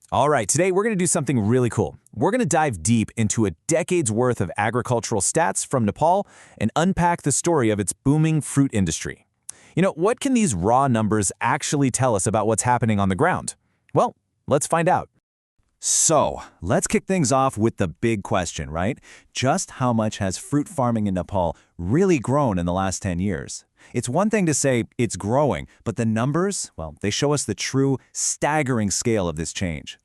All right, today we're going to do something really cool. We're going to dive deep into a decade's worth of agricultural stats from Nepal and unpack the story of its booming fruit industry. What can these raw numbers actually tell us about what's happening on the ground? Well, let's find out. So, let's kick things off with the big question, right? Just how much has fruit farming in Nepal really grown in the last 10 years? It's one thing to say it's growing, but the numbers, well, they show us the true, staggering scale of this change.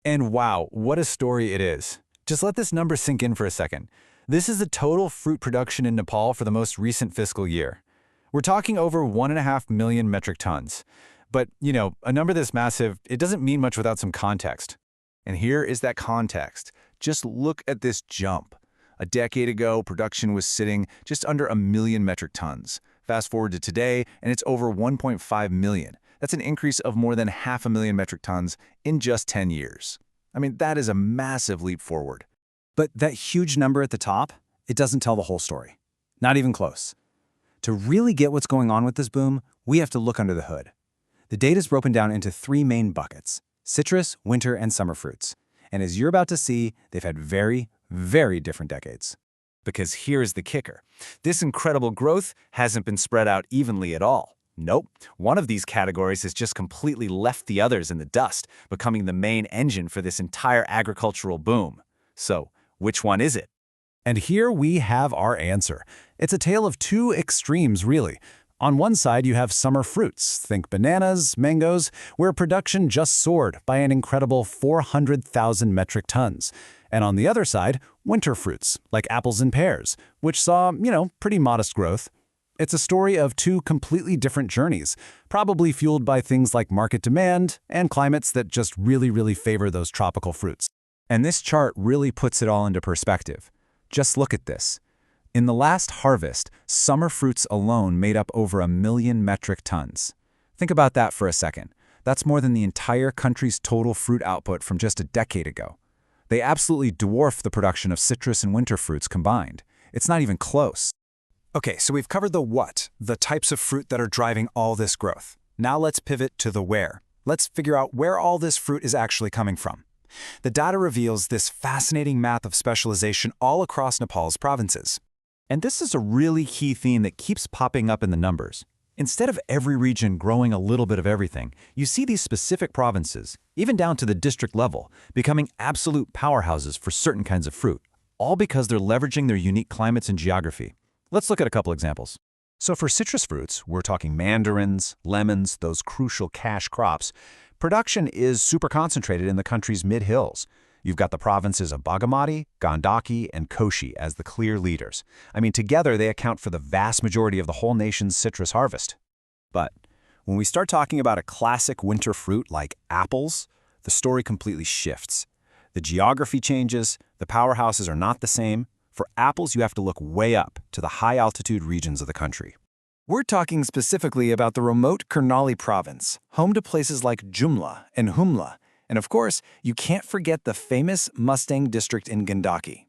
And wow, what a story it is. Just let this number sink in for a second. This is the total fruit production in Nepal for the most recent fiscal year. We're talking over 1.5 million metric tons. But, a number this massive, it doesn't mean much without some context. And here is that context. Just look at this jump. A decade ago, production was sitting just under 1 million metric tons. Fast forward to today, and it's over 1.5 million. That's an increase of more than 500,000 metric tons in just 10 years. I mean, that is a massive leap forward. But that huge number at the top, it doesn't tell the whole story. Not even close. To really get what's going on with this boom, we have to look under the hood. The data is broken down into 3 main buckets: citrus, winter, and summer fruits. And as you're about to see, they've had very, very different decades. Because here's the kicker. This incredible growth hasn't been spread out evenly at all. Nope. One of these categories has just completely left the others in the dust, becoming the main engine for this entire agricultural boom. So, which one is it? And here we have our answer. It's a tale of 2 extremes, really. On one side, you have summer fruits, think bananas, mangoes, where production just soared by an incredible 400,000 metric tons. And on the other side, winter fruits, like apples and pears, which saw, pretty modest growth. It's a story of 2 completely different journeys, probably fueled by things like market demand and climates that just really favor those tropical fruits. And this chart really puts it all into perspective. Just look at this. In the last harvest, summer fruits alone made up over 1 million metric tons. Think about that for a second. That's more than the entire country's total fruit output from just a decade ago. They absolutely dwarf the production of citrus and winter fruits combined. It's not even close. Okay, so we've covered the what, the types of fruit that are driving all this growth. Now let's pivot to the where. Let's figure out where all this fruit is actually coming from. The data reveals this fascinating map of specialization all across Nepal's provinces. And this is a really key theme that keeps popping up in the numbers. Instead of every region growing a little bit of everything, you see these specific provinces, even down to the district level, becoming absolute powerhouses for certain kinds of fruit, all because they're leveraging their unique climates and geography. Let's look at a couple examples. So for citrus fruits, we're talking mandarins, lemons, those crucial cash crops. Production is super concentrated in the country's mid-hills. You've got the provinces of Bagamati, Gandaki, and Koshi as the clear leaders. I mean, together they account for the vast majority of the whole nation's citrus harvest. But when we start talking about a classic winter fruit like apples, the story completely shifts. The geography changes, the powerhouses are not the same. For apples, you have to look way up to the high-altitude regions of the country. We're talking specifically about the remote Karnali province, home to places like Jumla and Humla. And of course, you can't forget the famous Mustang district in Gandaki.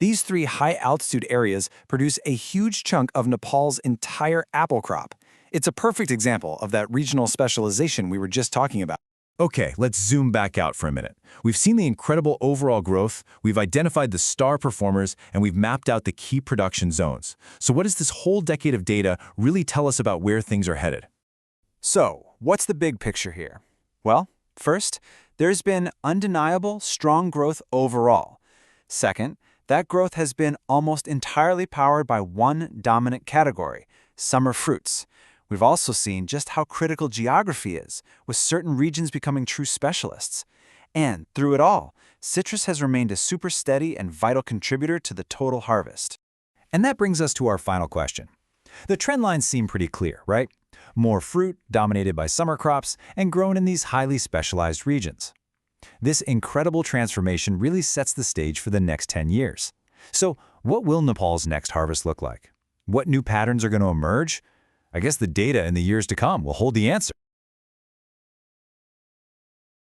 These 3 high-altitude areas produce a huge chunk of Nepal's entire apple crop. It's a perfect example of that regional specialization we were just talking about. Okay, let's zoom back out for a minute. We've seen the incredible overall growth, we've identified the star performers, and we've mapped out the key production zones. So what does this whole decade of data really tell us about where things are headed? So, what's the big picture here? Well, first, there's been undeniable, strong growth overall. Second, that growth has been almost entirely powered by one dominant category, summer fruits. We've also seen just how critical geography is, with certain regions becoming true specialists. And through it all, citrus has remained a super steady and vital contributor to the total harvest. And that brings us to our final question. The trend lines seem pretty clear, right? More fruit, dominated by summer crops, and grown in these highly specialized regions. This incredible transformation really sets the stage for the next 10 years. So, what will Nepal's next harvest look like? What new patterns are going to emerge? I guess the data in the years to come will hold the answer.